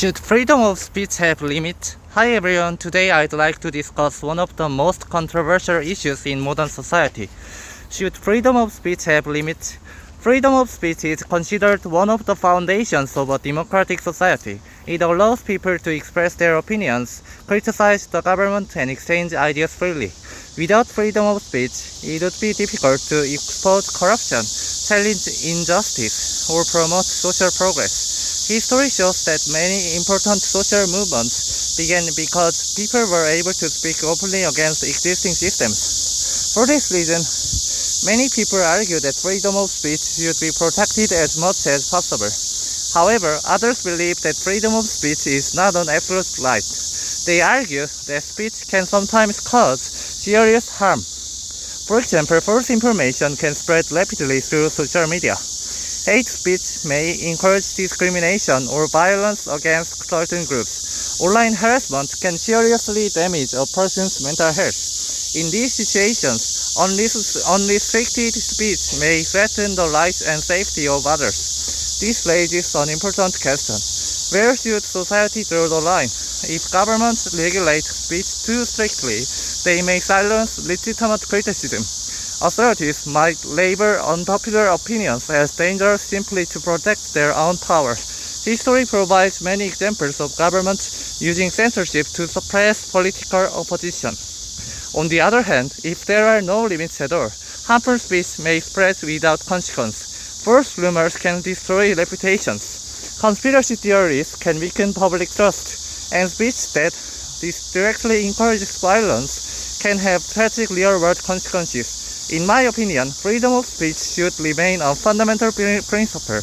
Should freedom of speech have limits? Hi everyone, today I'd like to discuss one of the most controversial issues in modern society. Should freedom of speech have limits? Freedom of speech is considered one of the foundations of a democratic society. It allows people to express their opinions, criticize the government, and exchange ideas freely. Without freedom of speech, it would be difficult to expose corruption, challenge injustice, or promote social progress. History shows that many important social movements began because people were able to speak openly against existing systems. For this reason, many people argue that freedom of speech should be protected as much as possible. However, others believe that freedom of speech is not an absolute right. They argue that speech can sometimes cause serious harm. For example, false information can spread rapidly through social media. Hate speech may encourage discrimination or violence against certain groups. Online harassment can seriously damage a person's mental health. In these situations, unrestricted speech may threaten the lives and safety of others. This raises an important question. Where should society draw the line? If governments regulate speech too strictly, they may silence legitimate criticism. Authorities might label unpopular opinions as dangerous simply to protect their own power. History provides many examples of governments using censorship to suppress political opposition. On the other hand, if there are no limits at all, harmful speech may spread without consequence. False rumors can destroy reputations. Conspiracy theories can weaken public trust, and speech that directly encourages violence can have tragic real-world consequences. In my opinion, freedom of speech should remain a fundamental principle.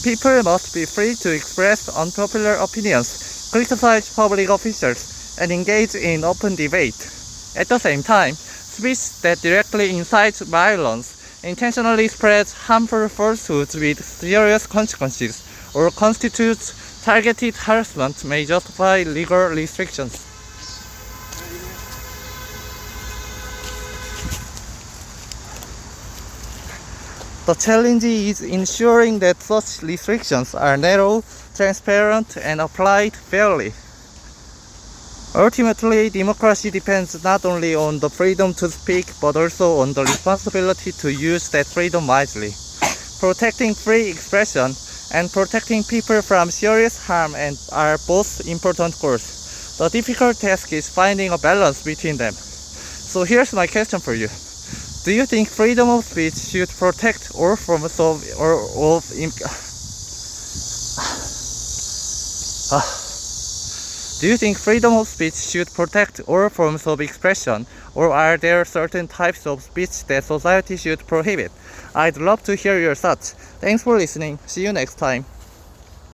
People must be free to express unpopular opinions, criticize public officials, and engage in open debate. At the same time, speech that directly incites violence, intentionally spreads harmful falsehoods with serious consequences, or constitutes targeted harassment may justify legal restrictions. The challenge is ensuring that such restrictions are narrow, transparent, and applied fairly. Ultimately, democracy depends not only on the freedom to speak, but also on the responsibility to use that freedom wisely. Protecting free expression and protecting people from serious harm are both important goals. The difficult task is finding a balance between them. So here's my question for you. Do you think freedom of speech should protect all forms of Do you think freedom of speech should protect all forms of expression, or are there certain types of speech that society should prohibit? I'd love to hear your thoughts. Thanks for listening. See you next time.